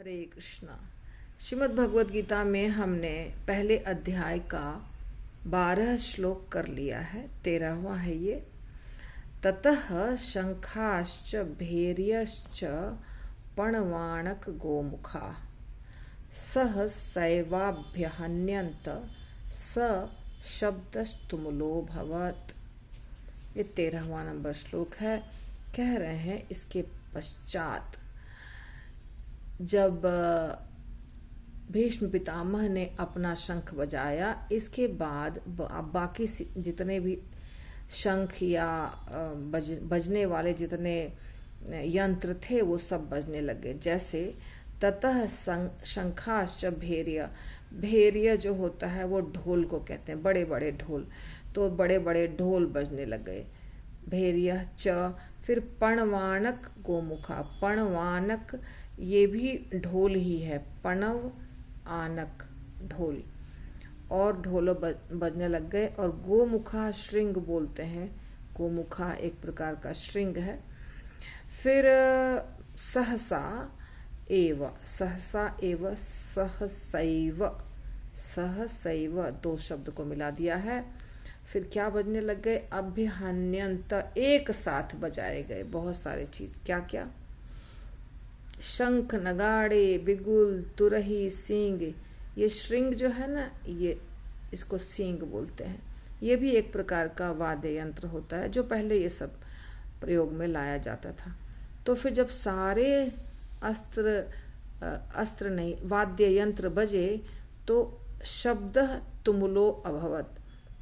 हरे कृष्णा। श्रीमद् भगवद गीता में हमने पहले अध्याय का 12 श्लोक कर लिया है। 13वां है ये। ततः शंखाश्च भैर्यश्च पणवाणक गोमुखा सह सैवाभ्यहन्यन्त स शब्दस्तुमुलो भवत्। ये 13वां नंबर श्लोक है। कह रहे हैं इसके पश्चात जब भीष्म पितामह ने अपना शंख बजाया, इसके बाद बाकी जितने भी शंख या बजने वाले जितने यंत्र थे वो सब बजने लगे। जैसे ततः शंखाश्च भैर्य, भैर्य जो होता है वो ढोल को कहते हैं, बड़े बड़े ढोल। तो बड़े बड़े ढोल बजने लगे। भैर्य च, फिर पणवाणक गोमुखा, पणवानक ये भी ढोल ही है, पणव आनक ढोल, और ढोल बजने लग गए। और गोमुखा श्रृंग बोलते हैं, गोमुखा एक प्रकार का श्रृंग है। फिर सहसा एव, सहसा एव, सहसैव, सहसैव दो शब्द को मिला दिया है। फिर क्या बजने लग गए? अभ्यहन्यंत, एक साथ बजाए गए बहुत सारे चीज। क्या क्या? शंख, नगाड़े, बिगुल, तुरही, सींग। ये श्रृंग जो है ना, ये इसको सींग बोलते हैं। ये भी एक प्रकार का वाद्य यंत्र होता है जो पहले ये सब प्रयोग में लाया जाता था। तो फिर जब सारे अस्त्र नहीं, वाद्य यंत्र बजे तो शब्द तुमुलो अभवत,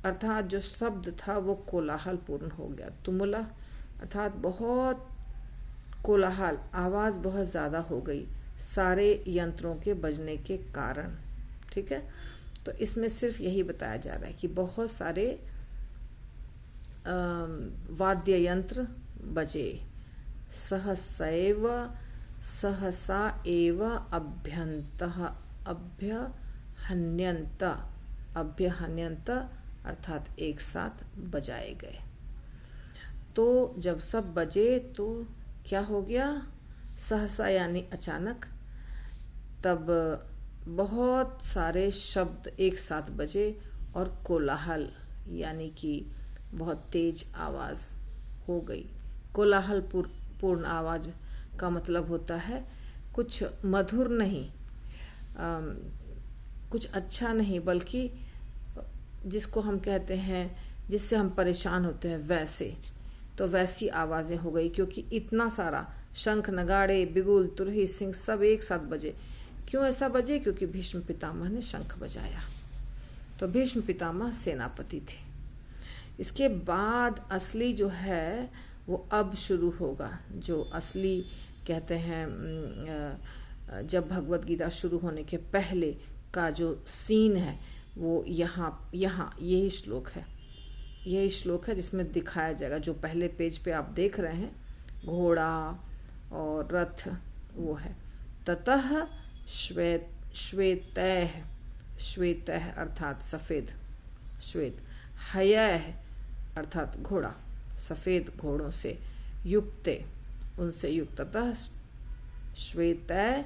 अर्थात जो शब्द था वो कोलाहल पूर्ण हो गया। तुमुला अर्थात बहुत कोलाहल, आवाज बहुत ज्यादा हो गई सारे यंत्रों के बजने के कारण। ठीक है, तो इसमें सिर्फ यही बताया जा रहा है कि बहुत सारे वाद्य यंत्र बजे। सहसैव, सहसा एव अभ्यन्तः, अभ्यहन्यन्त, अभ्यहन्यन्त अर्थात एक साथ बजाए गए। तो जब सब बजे तो क्या हो गया? सहसा यानी अचानक, तब बहुत सारे शब्द एक साथ बजे और कोलाहल यानी कि बहुत तेज आवाज हो गई। कोलाहल पूर्ण आवाज का मतलब होता है कुछ मधुर नहीं, कुछ अच्छा नहीं, बल्कि जिसको हम कहते हैं जिससे हम परेशान होते हैं वैसे। तो वैसी आवाजें हो गई, क्योंकि इतना सारा शंख, नगाड़े, बिगुल, तुरही, सिंह सब एक साथ बजे। क्यों ऐसा बजे? क्योंकि भीष्म पितामह ने शंख बजाया। तो भीष्म पितामह सेनापति थे। इसके बाद असली जो है वो अब शुरू होगा। जो असली कहते हैं जब भगवत गीता शुरू होने के पहले का जो सीन है वो यहाँ यही श्लोक है। यही श्लोक है जिसमें दिखाया जाएगा। जो पहले पेज पे आप देख रहे हैं घोड़ा और रथ, वो है ततः श्वेतैः, श्वेतैः अर्थात सफेद, श्वेत, हयैः अर्थात घोड़ा, सफेद घोड़ों से, युक्ते उनसे युक्त, ततः श्वेतैः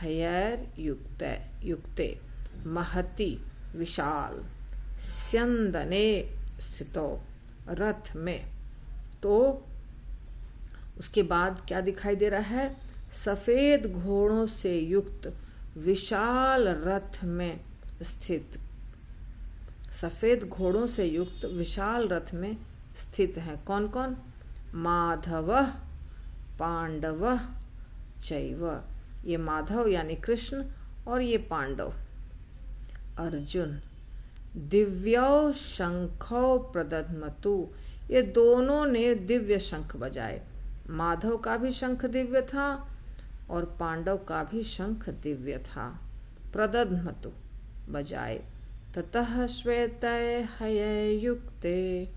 हयैर्युक्ते, युक्ते महति विशाल, स्यंदने स्थितो रथ में। तो उसके बाद क्या दिखाई दे रहा है? सफेद घोड़ों से युक्त विशाल रथ में स्थित, सफेद घोड़ों से युक्त विशाल रथ में स्थित हैं कौन कौन? माधव, पांडव चैव, ये माधव यानी कृष्ण और ये पांडव अर्जुन। दिव्यौ शंखौ प्रदध्मतु, ये दोनों ने दिव्य शंख बजाए। माधव का भी शंख दिव्य था और पांडव का भी शंख दिव्य था। प्रदध्मतु बजाए। ततः श्वेतैः हयैर्युक्ते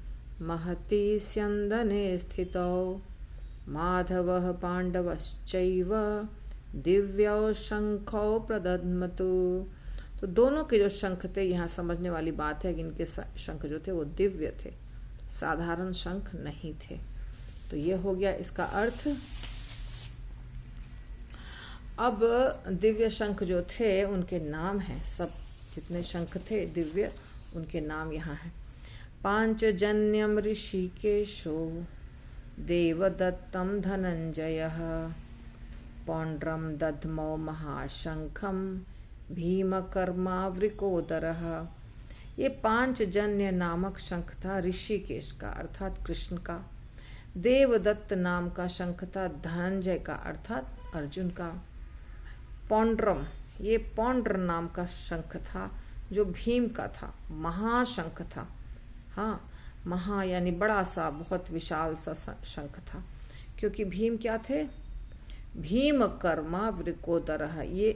महति स्यंदने स्थितौ माधवः पांडवश्चैव दिव्यौ शंखौ प्रदध्मतु। तो दोनों के जो शंख थे, यहाँ समझने वाली बात है कि इनके शंख जो थे वो दिव्य थे, साधारण शंख नहीं थे। तो ये हो गया इसका अर्थ। अब दिव्य शंख जो थे उनके नाम हैं, सब जितने शंख थे दिव्य उनके नाम यहाँ हैं। पांचजन्यम ऋषिकेशो देवदत्तम धनंजयः पौंड्रम दध्मौ महाशंखम भीमकर्मावृकोदरः। ये पांचजन्य नामक शंख था ऋषिकेश का अर्थात कृष्ण का। देवदत्त नाम का शंख था धनंजय का अर्थात अर्जुन का। पौंड्रम, ये पौंड्र नाम का शंख था जो भीम का था, महाशंख था। हाँ, महा यानी बड़ा सा, बहुत विशाल सा शंख था, क्योंकि भीम क्या थे? भीम कर्मा वृकोदरः। ये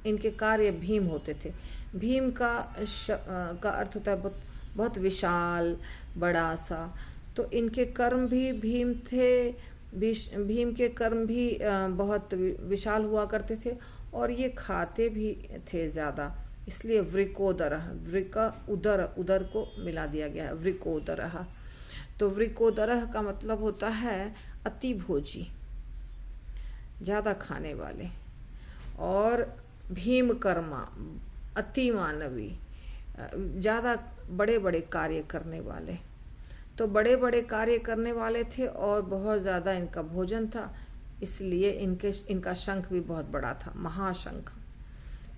इनके कार्य भीम होते थे। भीम का अर्थ होता है बहुत बहुत विशाल, बड़ा सा। तो इनके कर्म भी भीम थे, भीम के कर्म भी बहुत विशाल हुआ करते थे, और ये खाते भी थे ज़्यादा, इसलिए वृकोदरः, वृक उदर, उदर को मिला दिया गया है, वृकोदरः। तो वृकोदरः का मतलब होता है अति भोजी, ज़्यादा खाने वाले, और भीम कर्मा अति मानवी, ज़्यादा बड़े बड़े कार्य करने वाले। तो बड़े बड़े कार्य करने वाले थे और बहुत ज़्यादा इनका भोजन था, इसलिए इनका शंख भी बहुत बड़ा था, महाशंख।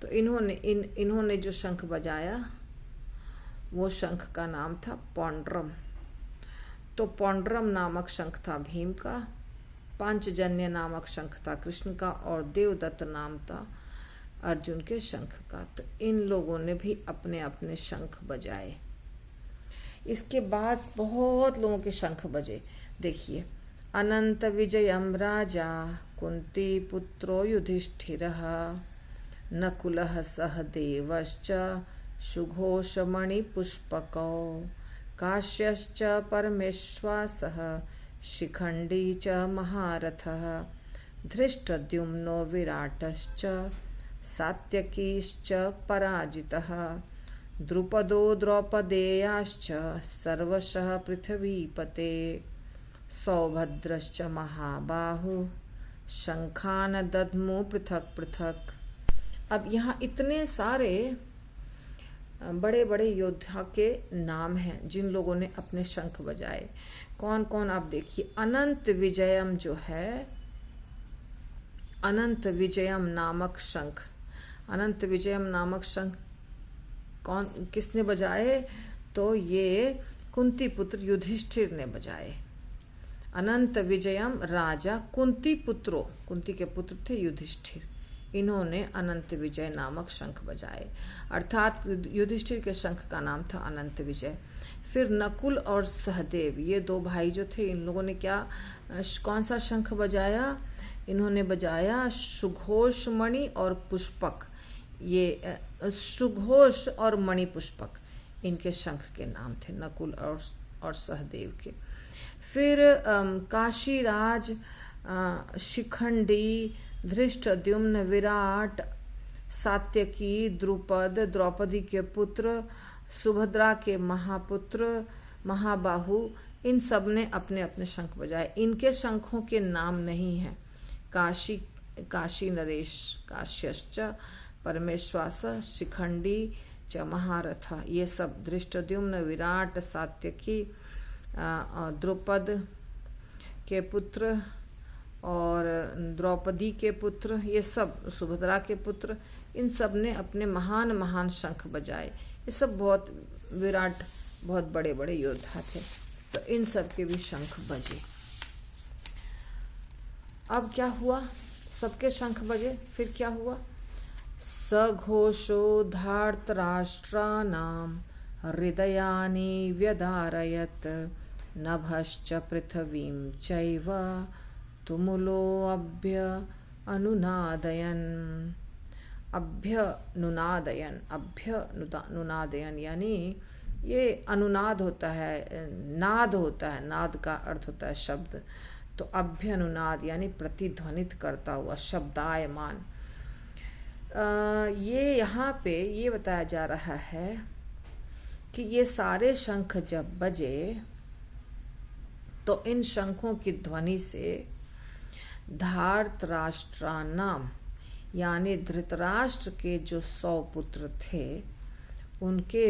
तो इन्होंने जो शंख बजाया वो शंख का नाम था पौंड्रम। तो पौंड्रम नामक शंख था भीम का, पांचजन्य नामक शंख था कृष्ण का, और देवदत्त नाम था अर्जुन के शंख का। तो इन लोगों ने भी अपने अपने शंख बजाए। इसके बाद बहुत लोगों के शंख बजे। देखिए, अनंत विजयम राजा कुंती पुत्रो युधिष्ठिरः नकुलः सहदेवश्च सुघोषमणिपुष्पकौ काश्यश्च परमेश्वासः शिखण्डी च महारथः धृष्टद्युम्नो विराटश्च सात्यकीश्च पराजितः द्रुपदो द्रौपदेयाश्च सर्वशः पृथ्वीपते सौभद्रश्च महाबाहु शंखान दध्मु पृथक पृथक। अब यहाँ इतने सारे बड़े बड़े योद्धा के नाम हैं जिन लोगों ने अपने शंख बजाए। कौन कौन? आप देखिए, अनंत विजयम जो है, अनंत विजयम नामक शंख, अनंत विजयम नामक शंख किसने बजाए? तो ये कुंती पुत्र युधिष्ठिर ने बजाए। अनंत विजयम राजा कुंती पुत्रो, कुंती के पुत्र थे युधिष्ठिर, इन्होंने अनंत विजय नामक शंख बजाए, अर्थात युधिष्ठिर के शंख का नाम था अनंत विजय। फिर नकुल और सहदेव, ये दो भाई जो थे, इन लोगों ने कौन सा शंख बजाया? इन्होंने बजाया सुघोष मणि और पुष्पक। ये सुघोष और मणि पुष्पक इनके शंख के नाम थे, नकुल और सहदेव के। फिर काशीराज, शिखंडी, धृष्टद्युम्न, विराट, सात्यकी, द्रुपद, द्रौपदी के पुत्र, सुभद्रा के महापुत्र, महाबाहु, इन सब ने अपने अपने शंख बजाए। इनके शंखों के नाम नहीं हैं। काशी नरेश, काश्यश्च परमेश्वास, शिखंडी च महारथ, ये सब धृष्टद्युम्न, विराट, सात्यकी, द्रुपद के पुत्र और द्रौपदी के पुत्र, ये सब सुभद्रा के पुत्र, इन सब ने अपने महान महान शंख बजाए। ये सब बहुत विराट, बहुत बड़े बड़े योद्धा थे, तो इन सब के भी शंख बजे। अब क्या हुआ? सबके शंख बजे, फिर क्या हुआ? सघोषो धार्तराष्ट्राणां हृदयानि व्यधारयत् नभश्च पृथिवीं चैव तुमुलो अभ्य अनुनादयन, यानी ये अनुनाद होता है, नाद होता है, नाद का अर्थ होता है शब्द। तो अभ्य अनुनाद यानी प्रतिध्वनित करता हुआ, शब्दायमान। ये यहाँ पे ये बताया जा रहा है कि ये सारे शंख जब बजे तो इन शंखों की ध्वनि से धार्तराष्ट्राणाम, यानी धृतराष्ट्र के जो 100 पुत्र थे उनके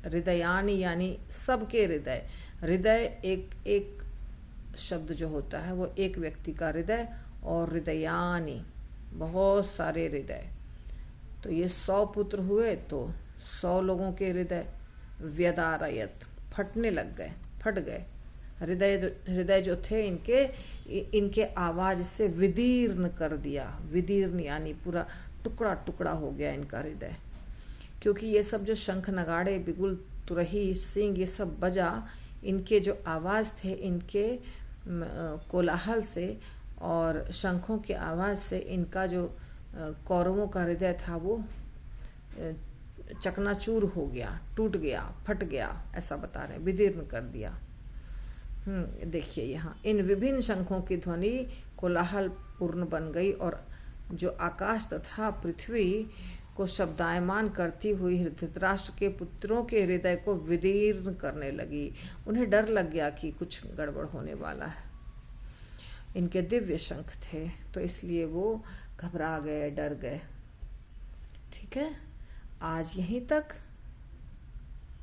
हृदयानी यानी सबके हृदय। हृदय एक शब्द जो होता है वो एक व्यक्ति का हृदय, और हृदयानी बहुत सारे हृदय। तो ये 100 पुत्र हुए तो 100 लोगों के हृदय व्यदारयत फटने लग गए, फट गए। हृदय जो थे इनके आवाज से विदीर्ण कर दिया। विदीर्ण यानी पूरा टुकड़ा टुकड़ा हो गया इनका हृदय, क्योंकि ये सब जो शंख नगाड़े बिगुल तुरही सिंह ये सब बजा, इनके जो आवाज थे इनके कोलाहल से और शंखों की आवाज से इनका जो कौरवों का हृदय था वो चकनाचूर हो गया, टूट गया, फट गया, ऐसा बता रहे, विदीर्ण कर दिया। देखिए यहाँ इन विभिन्न शंखों की ध्वनि कोलाहल पूर्ण बन गई और जो आकाश तथा पृथ्वी को शब्दायमान करती हुई धृतराष्ट्र के पुत्रों के हृदय को विदीर्ण करने लगी। उन्हें डर लग गया कि कुछ गड़बड़ होने वाला है। इनके दिव्य शंख थे तो इसलिए वो घबरा गए, डर गए। ठीक है, आज यहीं तक।